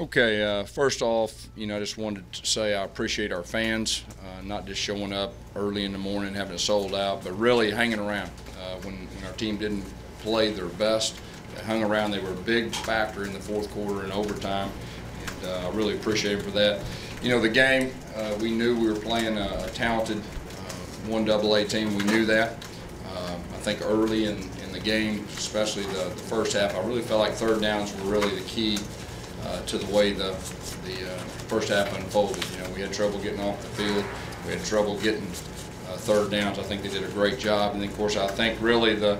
Okay, first off, I just wanted to say I appreciate our fans, not just showing up early in the morning, having it sold out, but really hanging around. When our team didn't play their best, they hung around. They were a big factor in the fourth quarter and overtime, and I really appreciate them for that. The game, we knew we were playing a talented 1AA team. We knew that. I think early in the game, especially the first half, I really felt like third downs were really the key to the way the first half unfolded. We had trouble getting off the field. We had trouble getting third downs. I think they did a great job. And then, of course, I think really the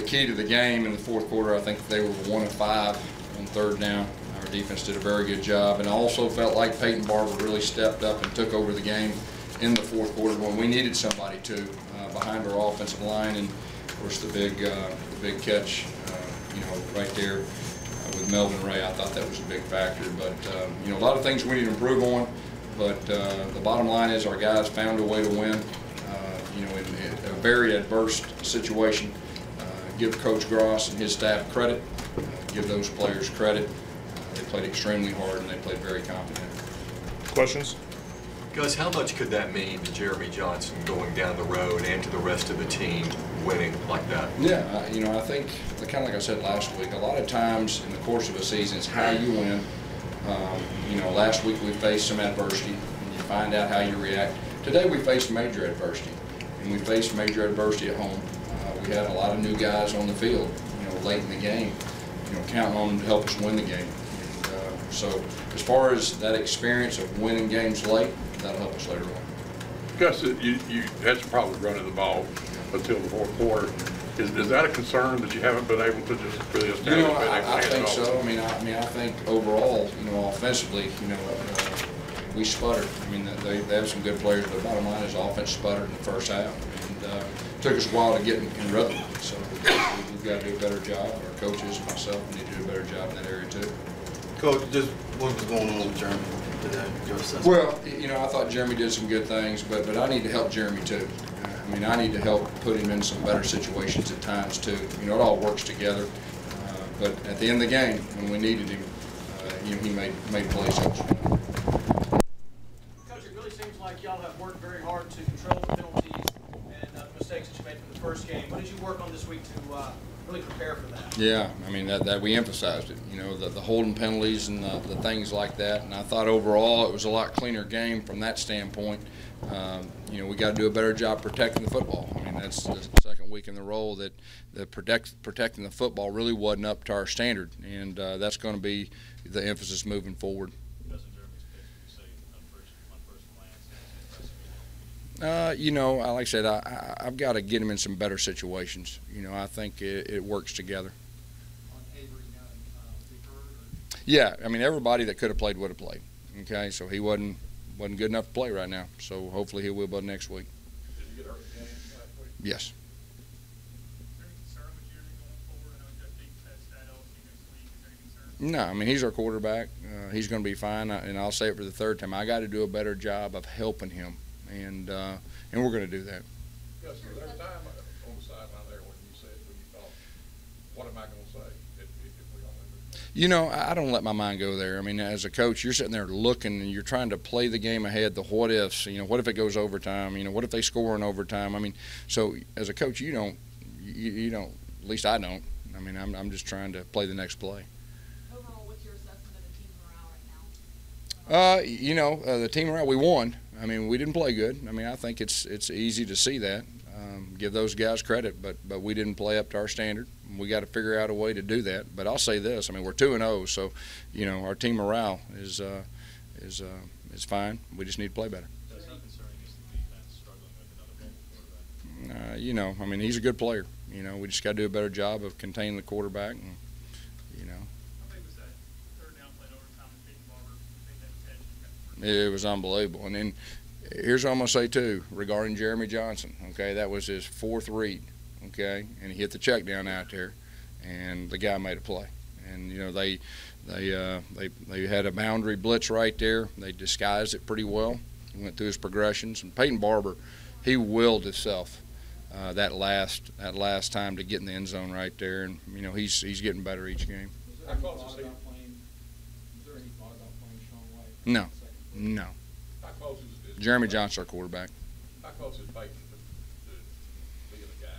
key to the game in the fourth quarter, I think they were 1 of 5 on third down. Our defense did a very good job. And I also felt like Peyton Barber really stepped up and took over the game in the fourth quarter when we needed somebody to behind our offensive line. And, of course, the big catch, right there with Melvin Ray, I thought that was a big factor. But, a lot of things we need to improve on. But the bottom line is our guys found a way to win, in a very adverse situation. Give Coach Gross and his staff credit. Give those players credit. They played extremely hard and they played very confident. Questions? Gus, how much could that mean to Jeremy Johnson going down the road and to the rest of the team winning like that? Yeah, I think, kind of like I said last week, a lot of times in the course of a season, it's how you win. Last week we faced some adversity, and you find out how you react. Today we faced major adversity, and we faced major adversity at home. We had a lot of new guys on the field, late in the game, counting on them to help us win the game. And, so as far as that experience of winning games late, that'll help us later on. Gus, you had some problems running the ball until the fourth quarter. Is that a concern that you haven't been able to just really establish? I think so. I think overall, offensively, we sputtered. They have some good players, but the bottom line is offense sputtered in the first half, and it took us a while to get in rhythm. So we've got to do a better job. Our coaches and myself need to do a better job in that area too. Coach, just what was going on with Jeremy today? Your assessment? Well, I thought Jeremy did some good things, but I need to help Jeremy too. I need to help put him in some better situations at times too. It all works together. But at the end of the game, when we needed him, he made plays. Coach, it really seems like y'all have worked very hard to control the penalties and the mistakes that you made from the first game. What did you work on this week to really prepare for that? Yeah, that we emphasized it. The holding penalties and the things like that. And I thought overall it was a lot cleaner game from that standpoint. We got to do a better job protecting the football. That's the second week in the row that protecting the football really wasn't up to our standard, and that's going to be the emphasis moving forward. Like I said, I've got to get him in some better situations. I think it works together. Yeah, everybody that could have played would have played. Okay, so he wasn't good enough to play right now. So hopefully he will by next week. Did you get hurt again last week? Yes. Is there any concern with Jeremy going forward? I know he's got a big test at LSU next week. Is there any concern? No, he's our quarterback. He's going to be fine. And I'll say it for the third time. I got to do a better job of helping him, and we're going to do that. Yes, was there a time on the sideline there when you thought, what am I going to say if we don't win? I don't let my mind go there. As a coach, you're sitting there looking and you're trying to play the game ahead, the what ifs. What if it goes overtime? What if they score in overtime? So as a coach, you don't, at least I don't. I'm just trying to play the next play. Overall, what's your assessment of the team morale right now? The team morale, we won. We didn't play good. I think it's easy to see that. Give those guys credit, but we didn't play up to our standard. We got to figure out a way to do that. But I'll say this: we're 2-0, so our team morale is fine. We just need to play better. That's not concerning. Is the defense struggling with another mobile quarterback? He's a good player. We just got to do a better job of containing the quarterback. And, How big was that third down play in overtime and Peyton Barber made that catch? it was unbelievable. And then here's what I'm going to say too regarding Jeremy Johnson. Okay, that was his fourth read. Okay, and he hit the check down out there, and the guy made a play. And they had a boundary blitz right there. They disguised it pretty well. He went through his progressions, and Peyton Barber, he willed himself that last time to get in the end zone right there, and he's getting better each game. How close is he? No, no. How close is Jeremy Johnson, our quarterback. How close is Peyton to being a guy?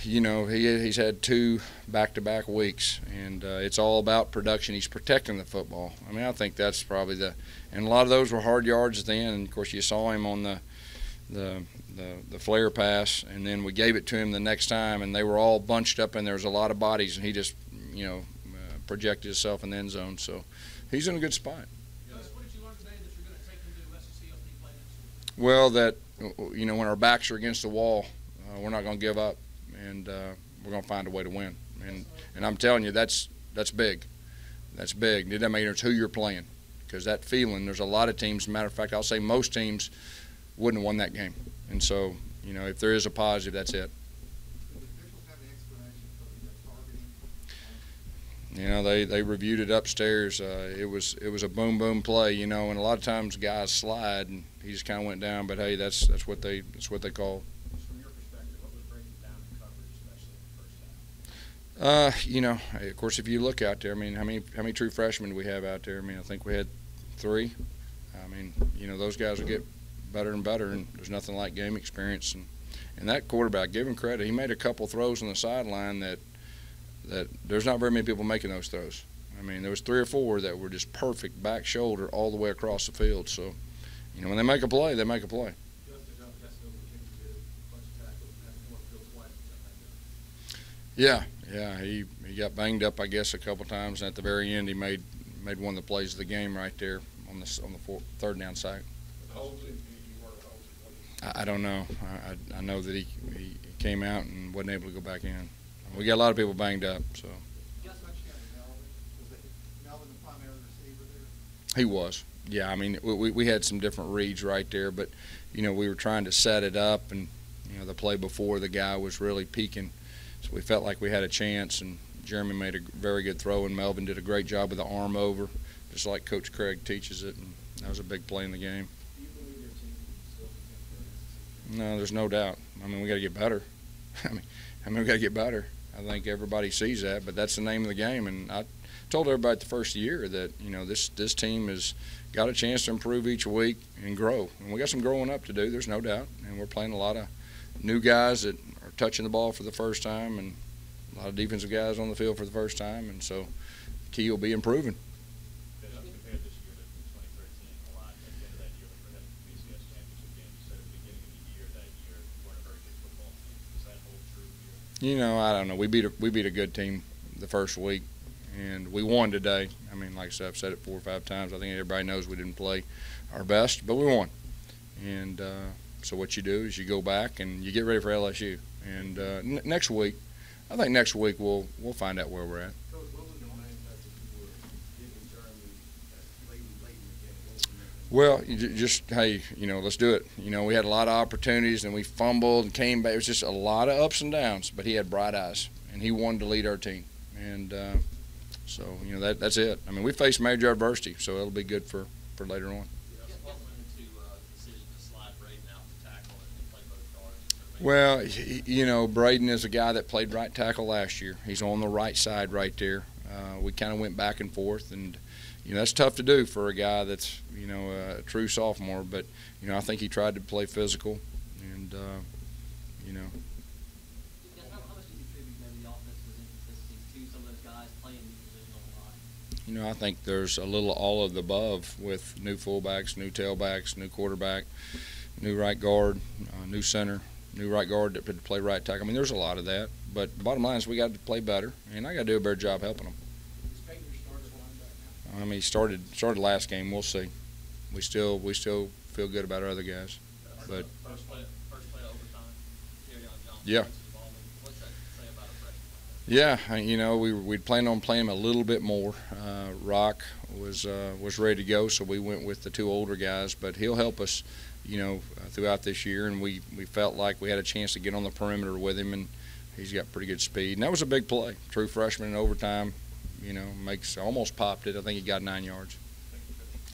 You know, he's had 2 back-to-back weeks, and it's all about production. He's protecting the football. I mean, I think that's probably and a lot of those were hard yards at the end. And of course, you saw him on the flare pass, and then we gave it to him the next time, and they were all bunched up, and there was a lot of bodies, and he just, projected himself in the end zone. So he's in a good spot. Gus, what did you learn today that you're going to take into SEC play next week? Well, that when our backs are against the wall, we're not going to give up, and we're going to find a way to win. And I'm telling you, that's big. That's big. It doesn't matter who you're playing, because that feeling. There's a lot of teams. As a matter of fact, I'll say most teams wouldn't have won that game. And so, if there is a positive, that's it. They reviewed it upstairs. It was a boom play, and a lot of times guys slide and he just kind of went down. But hey, that's what they call. From your perspective, what was breaking down in coverage, especially in the first half? Of course, if you look out there, I mean, how many true freshmen do we have out there? I mean, I think we had 3. I mean, those guys will get better and better, and there's nothing like game experience. And that quarterback, give him credit. He made a couple throws on the sideline that there's not very many people making those throws. I mean, there was 3 or 4 that were just perfect back shoulder all the way across the field. So, when they make a play, they make a play. Yeah, he got banged up, I guess, a couple times, and at the very end, he made one of the plays of the game right there on the 3rd down sack. I don't know. I know that he came out and wasn't able to go back in. We got a lot of people banged up, so. He was. Yeah, I mean, we had some different reads right there, but, we were trying to set it up, and, the play before the guy was really peaking. So we felt like we had a chance, and Jeremy made a very good throw, and Melvin did a great job with the arm over, just like Coach Craig teaches it, and that was a big play in the game. Do you believe your team can still compete for No, there's no doubt. I mean, we got to get better. I mean, we got to get better. I think everybody sees that, but that's the name of the game. And I told everybody the first year that this team has got a chance to improve each week and grow. And we got some growing up to do. There's no doubt. And we're playing a lot of new guys that are touching the ball for the first time, and a lot of defensive guys on the field for the first time. And so, the key will be improving. I don't know. We beat a good team the first week, and we won today. I mean, like I said, I've said it 4 or 5 times. I think everybody knows we didn't play our best, but we won. And so what you do is you go back and you get ready for LSU. And next week, I think next week we'll find out where we're at. Well, hey, let's do it. We had a lot of opportunities, and we fumbled and came back. It was just a lot of ups and downs, but he had bright eyes, and he wanted to lead our team. And so, that's it. I mean, we faced major adversity, so it'll be good for later on. Well, Braden is a guy that played right tackle last year. He's on the right side right there. We kind of went back and forth, and that's tough to do for a guy that's, a true sophomore. But, I think he tried to play physical. And, How much do you contribute maybe the offensive inconsistencies to some of those guys playing new position on the line? I think there's a little all of the above with new fullbacks, new tailbacks, new quarterback, new right guard, new center, new right guard that could play right tackle. I mean, there's a lot of that. But the bottom line is we got to play better, and I got to do a better job helping them. I mean, he started last game. We'll see. We still feel good about our other guys. But First play overtime. yeah. What's that say about a freshman? Yeah, we'd planned on playing him a little bit more. Rock was ready to go, so we went with the 2 older guys. But he'll help us, throughout this year. And we felt like we had a chance to get on the perimeter with him, and he's got pretty good speed. And that was a big play. True freshman in overtime. Almost popped it. I think he got 9 yards.